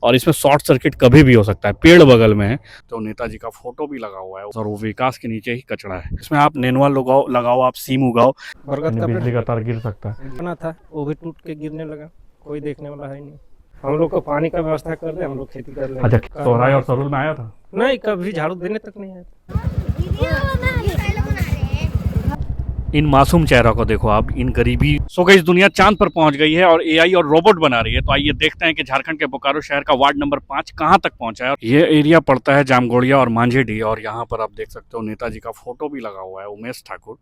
और इसमें short circuit कभी भी हो सकता है। पेड़ बगल में है तो नेताजी का फोटो भी लगा हुआ है और वो विकास के नीचे ही कचरा है। इसमें आप नेनुआ लगाओ आप सीम उगाओ, बरगद का बिजली का तार गिर सकता है। बना था वो भी टूट के गिरने लगा, कोई देखने वाला है नहीं। हम लोग को पानी का व्यवस्था कर दे, हम लोग खेती कर लेंगे। अच्छा, सोहराय और सरूल में आया था? नहीं, कभी झाड़ू देने तक नहीं आया। इन मासूम चेहरा को देखो आप, इन गरीबी। सो गई दुनिया चांद पर पहुंच गई है और एआई और रोबोट बना रही है। तो आइए देखते हैं कि झारखंड के बोकारो शहर का वार्ड नंबर 5 कहां तक पहुंचा है। ये एरिया पड़ता है जामगोड़िया और मांझेडी, और यहाँ पर आप देख सकते हो नेताजी का फोटो भी लगा हुआ है, उमेश ठाकुर।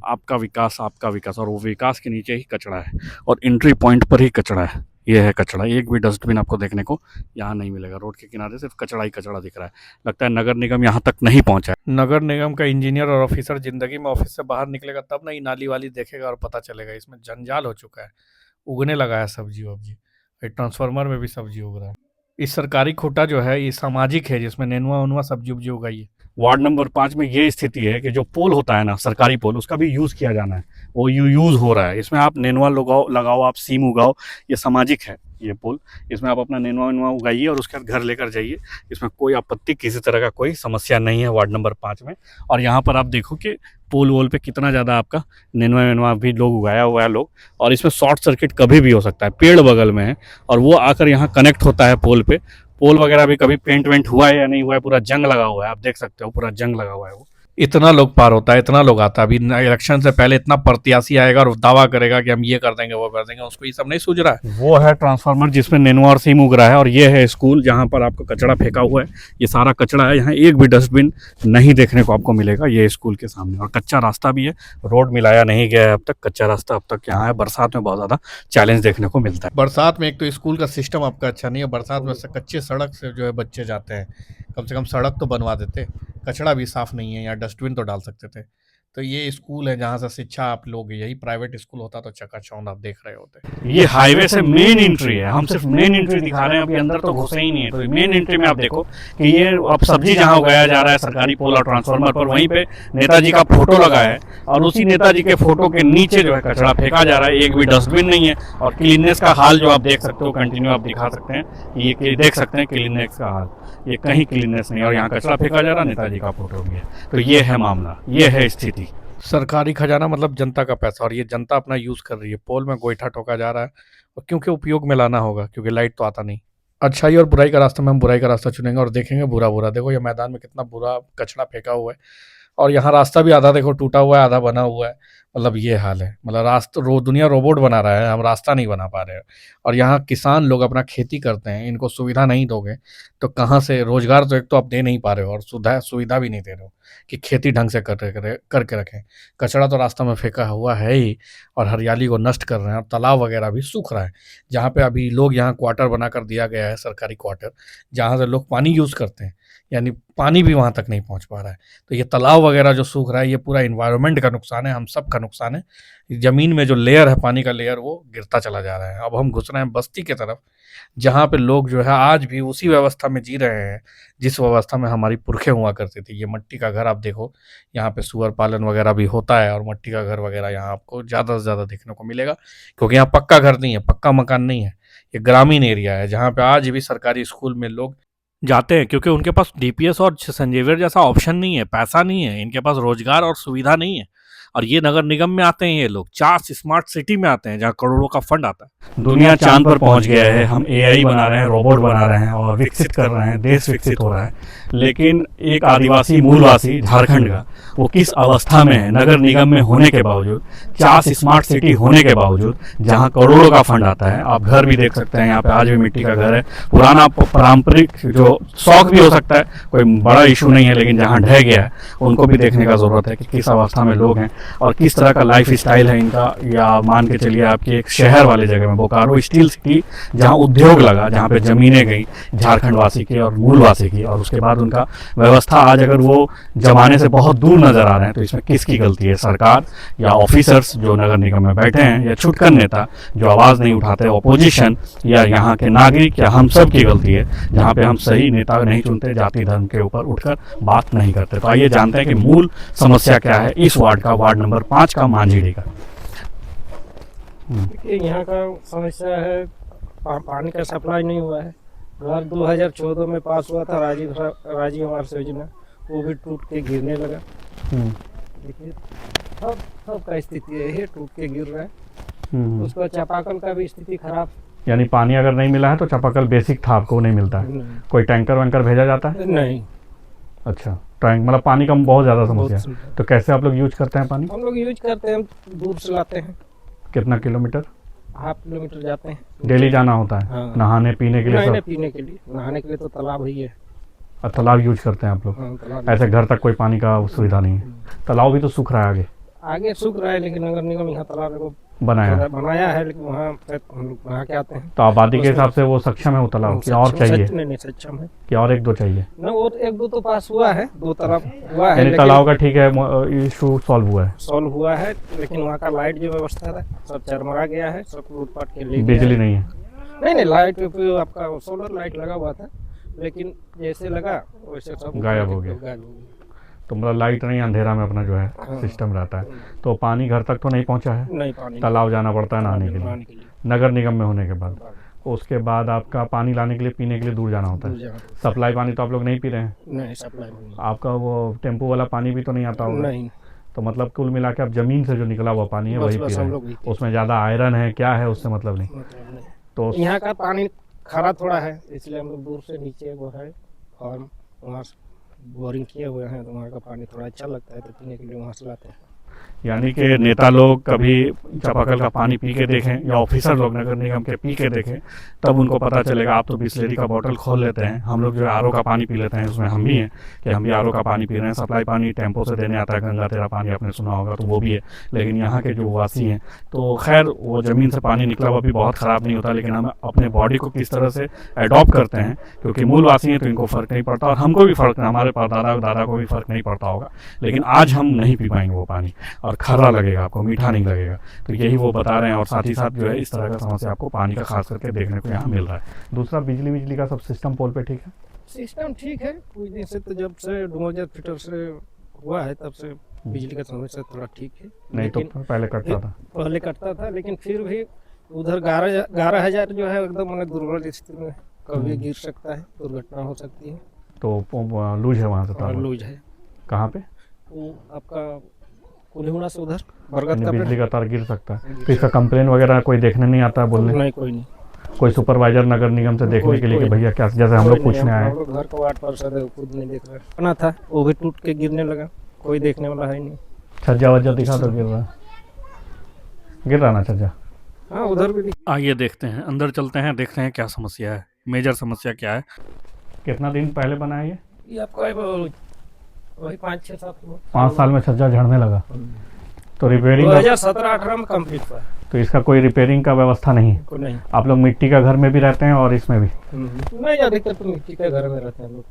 आपका विकास, आपका विकास, और वो विकास के नीचे ही कचरा है और एंट्री पॉइंट पर ही कचरा है। ये है कचरा, एक भी डस्टबिन आपको देखने को यहाँ नहीं मिलेगा। रोड के किनारे सिर्फ कचरा ही कचरा दिख रहा है। लगता है नगर निगम यहाँ तक नहीं पहुँचा है। नगर निगम का इंजीनियर और ऑफिसर जिंदगी में ऑफिस से बाहर निकलेगा तब ना ये नाली वाली देखेगा और पता चलेगा इसमें जंजाल हो चुका है। उगने लगा है सब्जी वब्जी, ट्रांसफार्मर में भी सब्जी उग रहा है। इस सरकारी खूटा जो है ये सामाजिक है, जिसमें नेनुआ उनुआ सब्जी उब्जी उगाई है। वार्ड नंबर 5 में ये स्थिति है कि जो पोल होता है ना, सरकारी पोल, उसका भी यूज़ किया जाना है, वो यूज़ हो रहा है। इसमें आप नेनुआ लगाओ आप सीम उगाओ, ये सामाजिक है ये पोल। इसमें आप अपना नेनुआ वेनुआ उगाइए और उसके बाद घर लेकर जाइए। इसमें कोई आपत्ति, किसी तरह का कोई समस्या नहीं है वार्ड नंबर 5 में। और यहाँ पर आप देखो कि पोल वोल पे कितना ज़्यादा आपका नेनुआ वेनुआ भी लोग उगाया हुआ है लोग। और इसमें शॉर्ट सर्किट कभी भी हो सकता है। पेड़ बगल में है और वो आकर यहाँ कनेक्ट होता है पोल पे। पोल वगैरह भी कभी पेंट वेंट हुआ है या नहीं हुआ है, पूरा जंग लगा हुआ है, आप देख सकते हो पूरा जंग लगा हुआ है। वो इतना लोग पार होता है, इतना लोग आता है। अभी इलेक्शन से पहले इतना प्रत्याशी आएगा और दावा करेगा कि हम ये कर देंगे वो कर देंगे, उसको ये सब नहीं सूझ रहा है। वो है ट्रांसफार्मर जिसमें नेनुआ और सीम उग रहा है, और ये है स्कूल जहाँ पर आपका कचरा फेंका हुआ है। ये सारा कचरा है, यहाँ एक भी डस्टबिन नहीं देखने को आपको मिलेगा। ये स्कूल के सामने, और कच्चा रास्ता भी है, रोड मिलाया नहीं गया है अब तक, कच्चा रास्ता अब तक यहाँ है। बरसात में बहुत ज़्यादा चैलेंज देखने को मिलता है। बरसात में एक तो स्कूल का सिस्टम आपका अच्छा नहीं है, बरसात में कच्चे सड़क से जो है बच्चे जाते हैं, कम से कम सड़क तो बनवा देते। कचरा भी साफ नहीं है, या डस्टबिन तो डाल सकते थे। तो ये स्कूल है जहाँ से शिक्षा आप लोग, यही प्राइवेट स्कूल होता तो चकाचौंध आप देख रहे होते। ये हाईवे से मेन एंट्री है, हम सिर्फ मेन एंट्री दिखा रहे हैं, अभी अंदर तो घुसे ही नहीं है। तो मेन एंट्री में आप देखो कि ये अब सब्जी जहाँ उगाया जा रहा है सरकारी पोल और ट्रांसफार्मर पर, वहीं पे नेताजी का फोटो लगा है और उसी नेताजी के फोटो के नीचे जो है कचरा फेंका जा रहा है। एक भी डस्टबिन नहीं है। और क्लीननेस का हाल जो आप देख सकते हो, कंटिन्यू आप दिखा सकते हैं, ये देख सकते हैं क्लीननेस का हाल, ये कहीं क्लीननेस नहीं। और यहाँ कचरा फेंका जा रहा है, नेताजी का फोटो भी है। तो ये है मामला, ये है स्थिति। सरकारी खजाना मतलब जनता का पैसा, और ये जनता अपना यूज़ कर रही है। पोल में गोईठा ठोका जा रहा है, और क्योंकि उपयोग में लाना होगा, क्योंकि लाइट तो आता नहीं। अच्छाई और बुराई का रास्ता में हम बुराई का रास्ता चुनेंगे और देखेंगे बुरा बुरा। देखो ये मैदान में कितना बुरा कचरा फेंका हुआ है, और यहाँ रास्ता भी आधा देखो टूटा हुआ है, आधा बना हुआ है। मतलब ये हाल है, मतलब रास्ता दुनिया रोबोट बना रहा है, हम रास्ता नहीं बना पा रहे हैं। और यहाँ किसान लोग अपना खेती करते हैं, इनको सुविधा नहीं दोगे तो कहाँ से रोजगार, तो एक तो आप दे नहीं पा रहे हो, और सुविधा भी नहीं दे रहे हो कि खेती ढंग से करके रखें। कचरा तो रास्ता में फेंका हुआ है ही, और हरियाली को नष्ट कर रहे हैं, और तालाब वगैरह भी सूख रहा है। जहाँ पे अभी लोग, यहाँ क्वार्टर बना कर दिया गया है, सरकारी क्वार्टर, जहाँ से लोग पानी यूज़ करते हैं, यानी पानी भी वहाँ तक नहीं पहुँच पा रहा है। तो ये तालाब वगैरह जो सूख रहा है, ये पूरा इन्वायरमेंट का नुकसान है, हम सब का नुकसान है। ज़मीन में जो लेयर है, पानी का लेयर, वो गिरता चला जा रहा है। अब हम घुस रहे हैं बस्ती की तरफ, जहाँ पे लोग जो है आज भी उसी व्यवस्था में जी रहे हैं जिस व्यवस्था में हमारी पुरखे हुआ करती थी। ये मट्टी का घर आप देखो, यहाँ पे सुअर पालन वगैरह भी होता है, और मट्टी का घर वगैरह यहाँ आपको ज़्यादा से ज़्यादा देखने को मिलेगा, क्योंकि यहाँ पक्का घर नहीं है, पक्का मकान नहीं है। ये ग्रामीण एरिया है जहाँ पे आज भी सरकारी स्कूल में लोग जाते हैं, क्योंकि उनके पास डीपीएस और संजीवियर जैसा ऑप्शन नहीं है, पैसा नहीं है, इनके पास रोजगार और सुविधा नहीं है। और ये नगर निगम में आते हैं, ये लोग 4 स्मार्ट सिटी में आते हैं जहाँ करोड़ों का फंड आता है। दुनिया चांद पर पहुंच गया है, हम एआई बना रहे हैं, रोबोट बना रहे हैं और विकसित कर रहे हैं, देश विकसित हो रहा है। लेकिन एक आदिवासी मूलवासी झारखंड का, वो किस अवस्था में है नगर निगम में होने के बावजूद, 4 स्मार्ट सिटी होने के बावजूद, जहाँ करोड़ों का फंड आता है। आप घर भी देख सकते हैं, यहाँ पे आज भी मिट्टी का घर है, पुराना पारंपरिक जो शौक भी हो सकता है, कोई बड़ा इशू नहीं है, लेकिन जहाँ ढह गया है उनको भी देखने का जरूरत है कि किस अवस्था में लोग हैं और किस तरह का लाइफ स्टाइल है इनका। या मान के चलिए आपकी एक शहर वाले जगह में, बोकारो स्टील सिटी, जहाँ उद्योग लगा, जहाँ पे जमीनें गई झारखंड वासी की और मूलवासी की, और उसके बाद उनका व्यवस्था आज अगर वो जमाने से बहुत दूर नजर आ रहे हैं, तो इसमें किसकी गलती है? सरकार या ऑफिसर्स जो नगर निगम में बैठे हैं, या छुटकर नेता जो आवाज़ नहीं उठाते, ऑपोजिशन, या यहाँ के नागरिक, या हम सब की गलती है जहाँ पे हम सही नेता नहीं चुनते, जाति धर्म के ऊपर उठकर बात नहीं करते? तो आइए जानते हैं कि मूल समस्या क्या है इस वार्ड का, वार्ड नंबर 5 का, मांझेडी का। देखिए यहाँ का समस्या है, पानी का सप्लाई नहीं हुआ है, घर 2014 में पास हुआ था राजीव आवास योजना, वो भी टूट के गिरने लगा। देखिए सब का स्थिति है, टूट के गिर रहा है। उसका चापाकल का भी स्थिति खराब। यानी पानी अगर नहीं मिला है तो चापाकल बेसिक था, आपको नहीं मिलता है? कोई टैंकर वैंकर भेजा जाता है? नहीं। अच्छा, टैंक मतलब पानी का बहुत ज़्यादा समस्या है। तो कैसे आप लोग यूज करते हैं पानी? हम लोग यूज करते हैं, दूर से लाते हैं। कितना किलोमीटर? हाफ किलोमीटर जाते हैं। डेली जाना होता है? हाँ। नहाने पीने के लिए? नहीं, पीने के लिए, नहाने के लिए तो तालाब ही है। तालाब यूज करते हैं आप लोग? हाँ, ऐसे घर तक कोई पानी का सुविधा नहीं है? तालाब भी तो सूख रहा है आगे सूख रहा है, लेकिन नगर निगम यहाँ तालाब को बनाया है, लेकिन वहाँ हम लोग नहा के आते हैं। तो आबादी के हिसाब से वो सक्षम है वो तालाब कि और चाहिए? नहीं, सक्षम है कि और एक दो चाहिए ना। वो एक दो तो पास हुआ है, 2 तालाब हुआ है। तालाब का ठीक है, इशू सॉल्व हुआ है, लेकिन वहाँ का लाइट जो व्यवस्था है सब चरमरा गया है, सब लूटपाट के लिए। बिजली नहीं है? नहीं, लाइट पे आपका सोलर लाइट लगा हुआ था, लेकिन जैसे लगा वैसे सब गायब हो गया। तो मतलब लाइट नहीं, अंधेरा में अपना जो है सिस्टम रहता है। तो पानी घर तक तो नहीं पहुंचा है? नहीं, पानी तालाब जाना पड़ता है नहाने के लिए, नगर निगम में होने के बाद। उसके बाद आपका पानी लाने के लिए, पीने के लिए दूर जाना होता है। सप्लाई पानी तो आप लोग नहीं पी रहे हैं? नहीं, सप्लाई नहीं। आपका वो टेम्पो वाला पानी भी तो नहीं आता होगा? नहीं। तो मतलब कुल मिला के आप जमीन से जो निकला हुआ पानी है वही पी रहे हैं? उसमें ज़्यादा आयरन है क्या है उससे मतलब नहीं? तो यहाँ का पानी खारा थोड़ा है, इसलिए हम लोग दूर से नीचे वो है फार्म, वहाँ बोरिंग किए हुए हैं, तो वहाँ का पानी थोड़ा अच्छा लगता है, तो पीने के लिए वहाँ से लाते हैं। यानी कि नेता लोग कभी चापाकल का पानी पी के देखें या ऑफिसर लोग नगर निगम के पी के देखें, तब उनको पता चलेगा। आप तो बिस्लेरी का बोतल खोल लेते हैं, हम लोग जो आरओ का पानी पी लेते हैं, उसमें हम भी हैं कि हम भी आरओ का पानी पी रहे हैं। सप्लाई पानी टेम्पो से देने आता है, गंगा तेरा पानी आपने सुना होगा, तो वो भी है। लेकिन यहाँ के जो वासी हैं, तो खैर वो ज़मीन से पानी निकला हुआ भी बहुत ख़राब नहीं होता, लेकिन हम अपने बॉडी को किस तरह से अडॉप्ट करते हैं, क्योंकि मूल वासी हैं तो इनको फ़र्क नहीं पड़ता, और हमको भी फ़र्क, हमारे दादा को भी फ़र्क नहीं पड़ता होगा। लेकिन आज हम नहीं पी पाएंगे वो पानी, और खर्रा लगेगा आपको, मीठा नहीं लगेगा। तो यही वो बता रहे हैं। और साथ ही साथ जो है इस तरह का समस्या आपको पानी का खास करके देखने को यहाँ मिल रहा है। दूसरा, बिजली का सब सिस्टम पोल पे ठीक है? सिस्टम ठीक है, कुछ दिन से तो जब से 2000 फीटर से हुआ है तब से बिजली का समस्या थोड़ा ठीक है। नहीं तो पहले कटता था, लेकिन फिर भी उधर 11,000 जो है एकदम मैंने दुर्बल स्थिति में, कभी गिर सकता है, दुर्घटना हो सकती है। तो लूज है वहाँ से? लूज है। कहाँ पे? वो आपका कुल्हिमुड़ा से उधर बरगद का बिजली का तार गिर सकता है। तो इसका कंप्लेन वगैरह कोई देखने नहीं आता है बोलने? नहीं, कोई नहीं। कोई सुपरवाइजर नगर निगम से देखने के लिए कि भैया क्या, जैसे हम लोग पूछने आए? घर का वार्ड पार्षद है, खुद नहीं देख रहा है। बना था वो भी टूट के गिरने लगा, कोई देखने वाला है नहीं। छज्जा वज्जा दिखा तो गिर रहा ना छज्जा? हाँ, उधर भी। आइए देखते हैं, अंदर चलते हैं, देखते हैं क्या समस्या है, मेजर समस्या क्या है। कितना दिन पहले बना है ये आपका? वही 5 साल में छज्जा झड़ने लगा। तो रिपेयरिंग 2017-18 में कंप्लीट हुआ। तो इसका कोई रिपेयरिंग का व्यवस्था नहीं है? नहीं। आप लोग मिट्टी का घर में भी रहते हैं और इसमें भी? नहीं, अधिकतर तो मिट्टी के घर में रहते हैं लोग।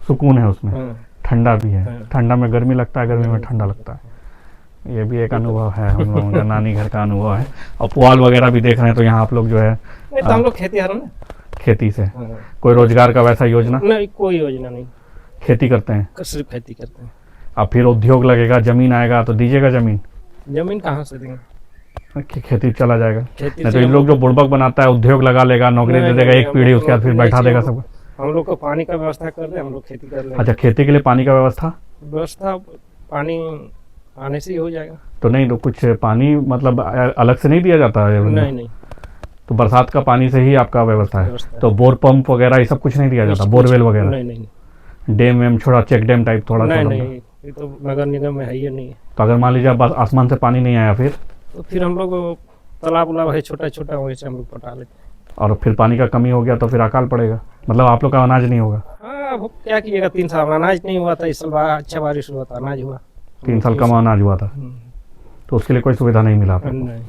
सुकून है उसमें, ठंडा भी है। ठंडा में गर्मी लगता है, गर्मी में ठंडा लगता है। ये भी एक अनुभव है हम लोगों का, नानी घर का अनुभव है। और पुआल वगैरह भी देख रहे हैं, तो यहाँ आप लोग जो है तो हम लोग खेती से कोई रोजगार का वैसा योजना? नहीं, कोई योजना नहीं। खेती करते हैं? सिर्फ खेती करते हैं। अब फिर उद्योग लगेगा, जमीन आएगा तो दीजिएगा जमीन? जमीन कहाँ से देंगे? खेती चला जाएगा। नहीं तो इन लोग जो बुड़बक बनाता है, उद्योग लगा लेगा, नौकरी दे देगा एक पीढ़ी, उसके बाद फिर बैठा देगा सब। हम लोग को पानी का व्यवस्था कर दे, हम लोग खेती कर लेंगे। अच्छा, खेती के लिए पानी का व्यवस्था पानी आने से ही हो जाएगा। तो नहीं तो कुछ पानी मतलब अलग से नहीं दिया जाता है? नहीं। तो बरसात का पानी से ही आपका व्यवस्था है? तो बोर पंप वगैरह ये सब कुछ नहीं दिया जाता? बोरवेल वगैरह? नहीं। डैम वेम छोड़ा, चेक डैम टाइप थोड़ा? नहीं, ये तो नगर निगम में है ही नहीं। तो अगर मान लीजिए बस आसमान से पानी नहीं आया फिर हम लोग तालाब उलाब है छोटा वहीं से हम लोग पटा लेते हैं। और फिर पानी का कमी हो गया तो फिर अकाल पड़ेगा, मतलब आप लोग का अनाज नहीं होगा? हाँ, क्या कीजिएगा, 3 साल अनाज नहीं हुआ था, इस साल अच्छा बारिश हुआ था, अनाज हुआ। 3 साल कम अनाज हुआ था, तो उसके लिए कोई सुविधा नहीं मिला? नहीं।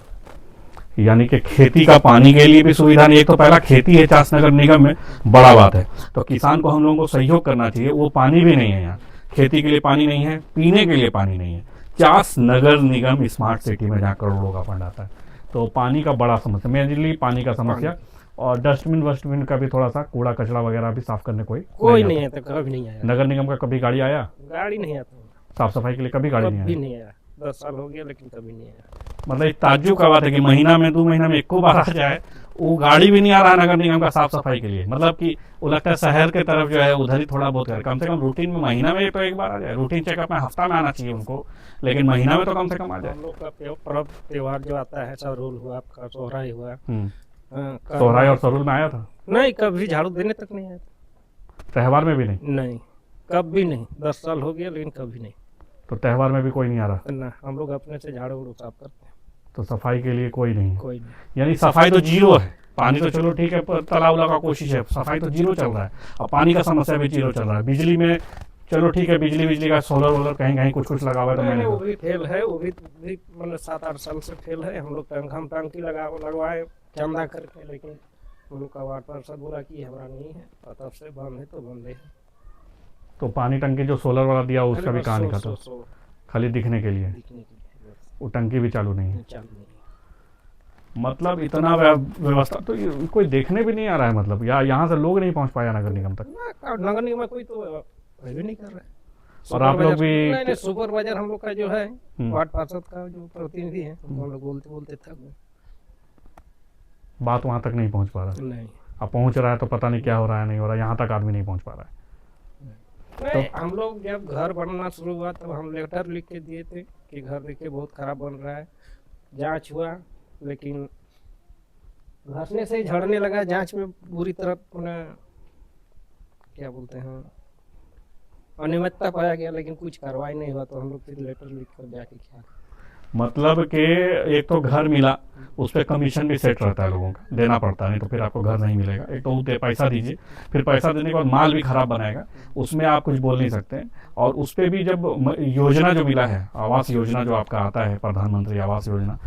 यानी कि खेती का पानी के लिए भी सुविधा नहीं। एक तो पहला खेती है चास नगर निगम में, बड़ा बात है। तो किसान को हम लोगों को सहयोग करना चाहिए। वो पानी भी नहीं है यहाँ, खेती के लिए पानी नहीं है, पीने के लिए पानी नहीं है। चास नगर निगम स्मार्ट सिटी में जहाँ करोड़ों का फंड आता है, तो पानी का बड़ा समस्या, मेनली पानी का समस्या। और डस्टबिन का भी थोड़ा सा, कूड़ा कचरा वगैरह भी साफ करने कोई नहीं आता, कभी नहीं आया। नगर निगम का कभी गाड़ी आया? गाड़ी नहीं आता साफ सफाई के लिए, कभी गाड़ी नहीं आया। 10 साल हो गया लेकिन कभी नहीं आया। मतलब एक ताज्जुब का बात है कि महीना में 2 महीना में 1 बार आ जाए, वो गाड़ी भी नहीं आ रहा नगर निगम का साफ सफाई के लिए, मतलब कि वो लगता है शहर के तरफ जो है उधर ही थोड़ा बहुत कर, कम से कम रूटीन में महीना में तो एक बार आ जाए, रूटीन चेकअप में हफ्ता में आना चाहिए उनको, लेकिन महीना में तो कम से कम आ जाए। हम लोग का पर्व त्योहार जो आता है, सरूल हुआ, आपका सोहराई हुआ, सोहराई और सरूल में आया था? नहीं, कभी झाड़ू देने तक नहीं आया था। त्यौहार में भी नहीं? नहीं, कभी नहीं, 10 साल हो गया लेकिन कभी नहीं। तो त्यौहार में भी कोई नहीं आ रहा? ना, हम लोग अपने से झाड़ू उड़ू साफ करते हैं। तो सफाई के लिए कोई नहीं? कोई नहीं। यानी सफाई तो जीरो है। पानी तो चलो ठीक है, तालाब का कोशिश है, सफाई तो जीरो चल रहा है, और पानी का समस्या भी जीरो चल रहा है। बिजली में चलो ठीक है, बिजली का सोलर वोलर कहीं कहीं कुछ कुछ लगा हुआ है, तो मैंने वो भी फेल है, वो भी मतलब 7-8 साल से फेल है। हम लोग हम टंकी लगवाए चंदा करके, लेकिन हम लोग का वार्ड पार्षद बोला कि हमारा नहीं है, और तब से बंद है, तो बंद है। तो पानी टंकी जो सोलर वाला दिया उसका भी कहानी खत्म, खाली दिखने के लिए, वो टंकी भी चालू नहीं है। मतलब इतना व्यवस्था तो कोई देखने भी नहीं आ रहा है, मतलब यहाँ से लोग नहीं पहुंच पाया नगर निगम तक। नगर निगम में कोई तो भी नहीं कर रहा है। और आप लोग भी नहीं, सुपरवाइजर हम लोग का जो है, वार्ड पार्षद का जो प्रतिनिधि है, हम लोग बोलते थक गए, बात वहां तक नहीं पहुंच पा रहा। नहीं, अब पहुंच रहा है तो पता नहीं क्या हो रहा है, नहीं हो रहा, यहाँ तक आदमी नहीं पहुंच पा रहा है। तो हम लोग जब घर बनना शुरू हुआ तब हम लेटर लिख के दिए थे कि घर देखिए बहुत खराब बन रहा है। जांच हुआ, लेकिन घसने से ही झड़ने लगा। जांच में बुरी तरह क्या बोलते हैं, अनियमितता पाया गया, लेकिन कुछ कार्रवाई नहीं हुआ। तो हम लोग फिर लेटर लिख कर जाके क्या, मतलब कि एक तो घर मिला, उस पर कमीशन भी सेट रहता है, लोगों का देना पड़ता है, नहीं तो फिर आपको घर नहीं मिलेगा। एक तो पैसा दीजिए, फिर पैसा देने के बाद माल भी खराब बनाएगा, उसमें आप कुछ बोल नहीं सकते। और उस पर भी जब योजना जो मिला है, आवास योजना जो आपका आता है, प्रधानमंत्री आवास योजना,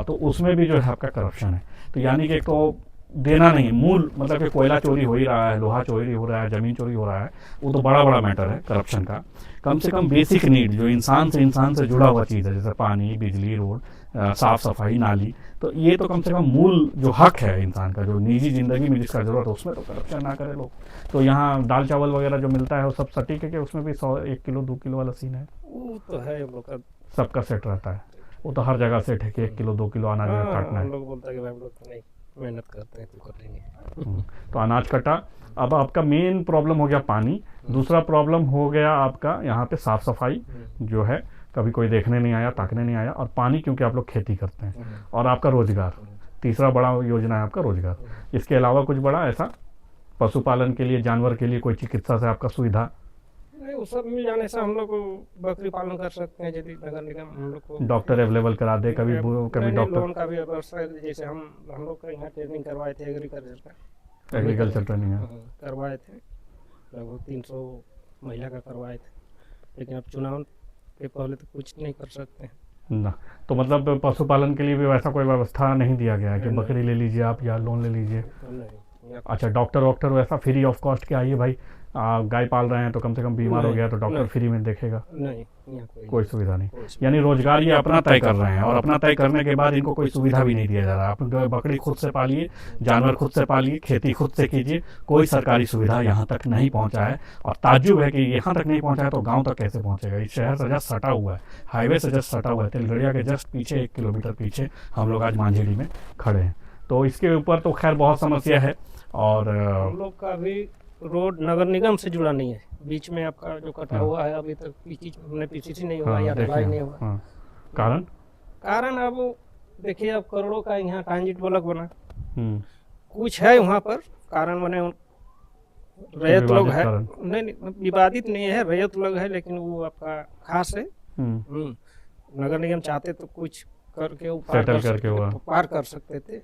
तो उसमें भी जो है आपका करप्शन है। तो यानी कि एक तो देना नहीं, मूल मतलब कि कोयला चोरी हो ही रहा है, लोहा चोरी हो रहा है, जमीन चोरी हो रहा है, वो तो बड़ा बड़ा मैटर है करप्शन का। कम से कम बेसिक नीड जो इंसान से जुड़ा हुआ चीज़ है, जैसे पानी, बिजली, रोड, साफ सफाई, नाली, तो ये तो कम से कम मूल जो हक है इंसान का, जो निजी जिंदगी में जिसका जरूरत है, उसमें तो करप्शन ना करे लोग। तो यहाँ दाल चावल वगैरह जो मिलता है वो सब सटीक है कि उसमें भी 1 किलो 2 किलो वाला सीन है? वो तो है, हम लोग का सबका सेट रहता है, वो तो हर जगह सेट है कि 1 किलो 2 किलो अनाज काटना है। हम लोग बोलते हैं कि हम लोग तो नहीं मेहनत करते हैं तो कर लेंगे। तो अनाज कटा। अब आपका मेन प्रॉब्लम हो गया पानी, दूसरा प्रॉब्लम हो गया आपका यहाँ पे साफ सफाई जो है, कभी कोई देखने नहीं आया, ताकने नहीं आया, और पानी क्योंकि आप लोग खेती करते हैं, और आपका रोजगार, तीसरा बड़ा योजना है आपका रोजगार। इसके अलावा कुछ बड़ा ऐसा पशुपालन के लिए, जानवर के लिए कोई चिकित्सा से आपका सुविधा? नहीं, वो सब मिल जाने से हम लोग बकरी पालन कर सकते हैं, यदि नगर निगम हम लोग को डॉक्टर अवेलेबल करा दे, कभी डॉक्टर, लोन का भी व्यवस्था, जैसे हम लोग का यहाँ ट्रेनिंग करवाए थे एग्रीकल्चर ट्रेनिंग करवाए थे, लगभग 300 महिला का करवाए थे, लेकिन अब चुनाव के पहले तो कुछ नहीं कर सकते ना। तो मतलब पशुपालन के लिए भी वैसा कोई व्यवस्था नहीं दिया गया है कि बकरी ले लीजिए आप या लोन ले लीजिए? अच्छा, डॉक्टर वैसा फ्री ऑफ कॉस्ट के आइए भाई, गाय पाल रहे हैं तो कम से कम बीमार हो गया तो डॉक्टर फ्री में देखेगा? नहीं, कोई सुविधा नहीं। यानी रोजगार ये अपना तय कर रहे हैं, और अपना तय करने के बाद इनको कोई सुविधा भी नहीं दिया जा रहा। आप बकरी खुद से पालिए, जानवर खुद से पालिए, खेती खुद से कीजिए, कोई सरकारी सुविधा यहाँ तक नहीं पहुँचा है। और ताज्जुब है कि यहाँ तक नहीं पहुँचा है तो गाँव तक कैसे पहुँचेगा? इस शहर से जस्ट सटा हुआ है, हाईवे से जस्ट सटा हुआ है, तेलगड़िया के जस्ट पीछे 1 किलोमीटर पीछे हम लोग आज मांझेड़ी में खड़े हैं। तो इसके ऊपर तो खैर बहुत समस्या है। और हम लोग का भी रोड नगर निगम से जुड़ा नहीं है, बीच में आपका जो कटा हुआ है, अभी तक पीसीसी नहीं हुआ या ढलाई नहीं हुआ। कारण अब देखिए, अब करोड़ों का यहाँ ट्रांजिट ब्लॉक बना, कुछ है वहाँ पर कारण बने, रैयत लोग है, नहीं विवादित नहीं है, रैयत लोग है, लेकिन वो आपका खास है। नगर निगम चाहते तो कुछ करके पार कर सकते थे।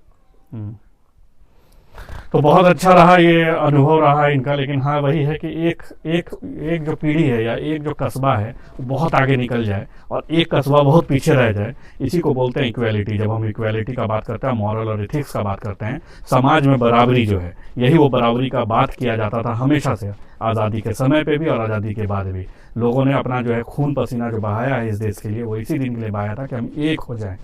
तो बहुत अच्छा रहा ये अनुभव रहा इनका। लेकिन हाँ, वही है कि एक जो पीढ़ी है या एक जो कस्बा है वो बहुत आगे निकल जाए और एक कस्बा बहुत पीछे रह जाए, इसी को बोलते हैं इक्वालिटी। जब हम इक्वालिटी का बात करते हैं, मॉरल और एथिक्स का बात करते हैं, समाज में बराबरी जो है, यही वो बराबरी का बात किया जाता था हमेशा से, आज़ादी के समय पे भी और आज़ादी के बाद भी। लोगों ने अपना जो है खून पसीना जो बहाया है इस देश के लिए, वो इसी दिन के लिए बहाया था कि हम एक हो जाएं।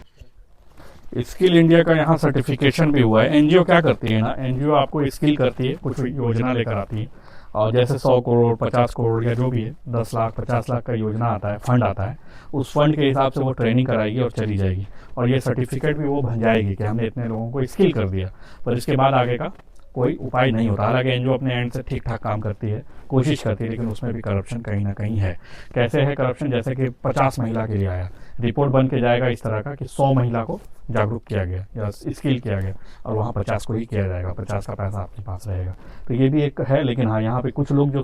स्किल इंडिया का यहाँ सर्टिफिकेशन भी हुआ है। एनजीओ क्या करती है ना, एनजीओ आपको स्किल करती है, कुछ योजना लेकर आती है और जैसे 100 करोड़ 50 करोड़ या जो भी है 10 लाख 50 लाख का योजना आता है, फंड आता है, उस फंड के हिसाब से वो ट्रेनिंग कराएगी और चली जाएगी और ये सर्टिफिकेट भी वो बन जाएगी कि हमने इतने लोगों को स्किल कर दिया। पर इसके बाद आगे का कोई उपाय नहीं होता। हालांकि एनजीओ अपने एंड से ठीक ठाक काम करती है, कोशिश करती है, लेकिन उसमें भी करप्शन कहीं ना कहीं है। कैसे है करप्शन, जैसे कि 50 महिला के लिए आया, रिपोर्ट बन के जाएगा इस तरह का कि 100 महिला को जागरूक किया गया या स्किल किया गया और वहाँ 50 को ही किया जाएगा, 50 का पैसा आपके पास रहेगा। तो ये भी एक है। लेकिन हाँ, यहाँ पे कुछ लोग जो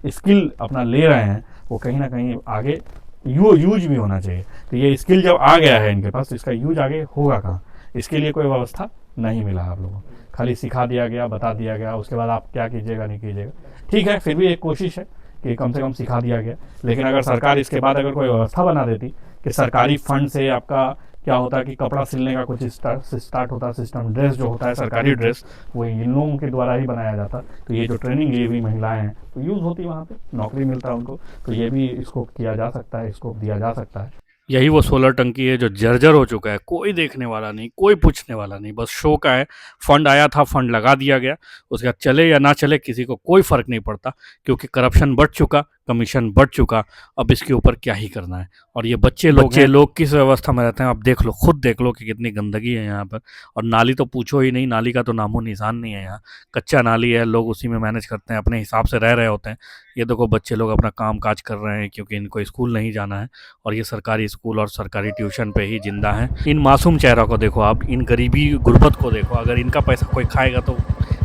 स्किल अपना ले रहे हैं वो कहीं ना कहीं आगे यूज भी होना चाहिए। तो ये स्किल जब आ गया है इनके पास तो इसका यूज आगे होगा कहाँ, इसके लिए कोई व्यवस्था नहीं मिला आप लोगों को। खाली सिखा दिया गया, बता दिया गया, उसके बाद आप क्या कीजिएगा नहीं कीजिएगा। ठीक है, फिर भी एक कोशिश है कि कम से कम सिखा दिया गया। लेकिन अगर सरकार इसके बाद अगर कोई व्यवस्था बना देती कि सरकारी फंड से आपका क्या होता है कि कपड़ा सिलने का कुछ स्टार्ट होता सिस्टम, ड्रेस जो होता है सरकारी ड्रेस वो इन लोगों के द्वारा ही बनाया जाता, तो ये जो ट्रेनिंग ली हुई महिलाएं हैं तो यूज़ होती वहाँ पे, नौकरी मिलता है उनको। तो ये भी स्कोप किया जा सकता है, स्कोप दिया जा सकता है। यही वो सोलर टंकी है जो जर्जर हो चुका है, कोई देखने वाला नहीं, कोई पूछने वाला नहीं, बस शो का है। फंड आया था, फंड लगा दिया गया, उसके बाद चले या ना चले किसी को कोई फर्क नहीं पड़ता, क्योंकि करप्शन बढ़ चुका, कमीशन बढ़ चुका, अब इसके ऊपर क्या ही करना है। और ये बच्चे लोग किस व्यवस्था में रहते हैं, आप देख लो, खुद देख लो कि कितनी गंदगी है यहाँ पर। और नाली तो पूछो ही नहीं, नाली का तो नामो निशान नहीं है यहाँ, कच्चा नाली है, लोग उसी में मैनेज करते हैं, अपने हिसाब से रह रहे होते हैं। ये देखो बच्चे लोग अपना काम काज कर रहे हैं क्योंकि इनको स्कूल नहीं जाना है और ये सरकारी स्कूल और सरकारी ट्यूशन पे ही जिंदा है। इन मासूम चेहरों को देखो आप, इन गरीबी गुर्बत को देखो, अगर इनका पैसा कोई खाएगा तो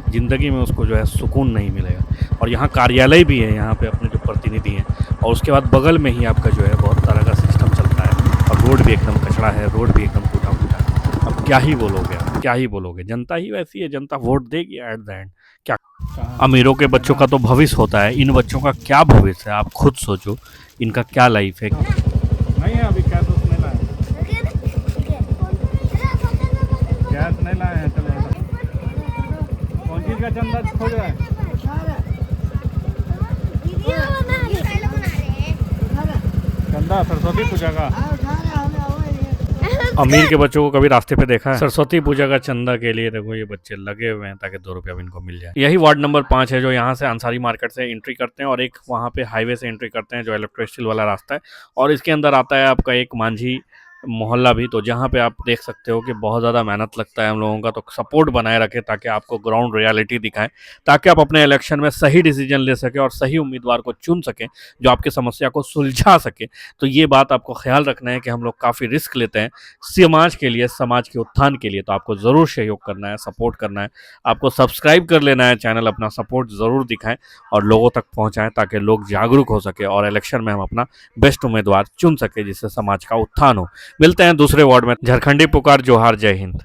ज़िंदगी में उसको जो है सुकून नहीं मिलेगा। और यहाँ कार्यालय भी है, यहाँ पे अपने जो प्रतिनिधि हैं, और उसके बाद बगल में ही आपका जो है बहुत तरह का सिस्टम चलता है और रोड भी एकदम कचड़ा है, रोड भी एकदम टूटा फूटा है। अब क्या ही बोलोगे आप, क्या ही बोलोगे, जनता ही वैसी है, जनता वोट देगी एट द एंड। क्या अमीरों के बच्चों का तो भविष्य होता है, इन बच्चों का क्या भविष्य है, आप खुद सोचो, इनका क्या लाइफ है। नहीं है अभी कैश नहीं लाए, कैश नहीं लाए हैं, चलो कौन चीज़ का चंदा खोज रहा है, चंदा सरस्वती पूजा का। अमीर के बच्चों को कभी रास्ते पे देखा है? सरस्वती पूजा का चंदा के लिए देखो ये बच्चे लगे हुए हैं ताकि 2 रुपया इनको मिल जाए। यही वार्ड नंबर 5 है जो यहाँ से अंसारी मार्केट से एंट्री करते हैं और एक वहाँ पे हाईवे से एंट्री करते हैं जो इलेक्ट्रो स्टील वाला रास्ता है, और इसके अंदर आता है आपका एक मांझी मोहल्ला भी, तो जहाँ पे आप देख सकते हो कि बहुत ज़्यादा मेहनत लगता है हम लोगों का। तो सपोर्ट बनाए रखें ताकि आपको ग्राउंड रियलिटी दिखाएं, ताकि आप अपने इलेक्शन में सही डिसीजन ले सकें और सही उम्मीदवार को चुन सकें जो आपकी समस्या को सुलझा सके। तो ये बात आपको ख्याल रखना है कि हम लोग काफ़ी रिस्क लेते हैं समाज के लिए, समाज के उत्थान के लिए। तो आपको ज़रूर सहयोग करना है, सपोर्ट करना है, आपको सब्सक्राइब कर लेना है चैनल, अपना सपोर्ट ज़रूर दिखाएं और लोगों तक पहुँचाएँ ताकि लोग जागरूक हो सके और इलेक्शन में हम अपना बेस्ट उम्मीदवार चुन सके जिससे समाज का उत्थान हो। मिलते हैं दूसरे वार्ड में। झारखंडी पुकार, जोहार, जय हिंद।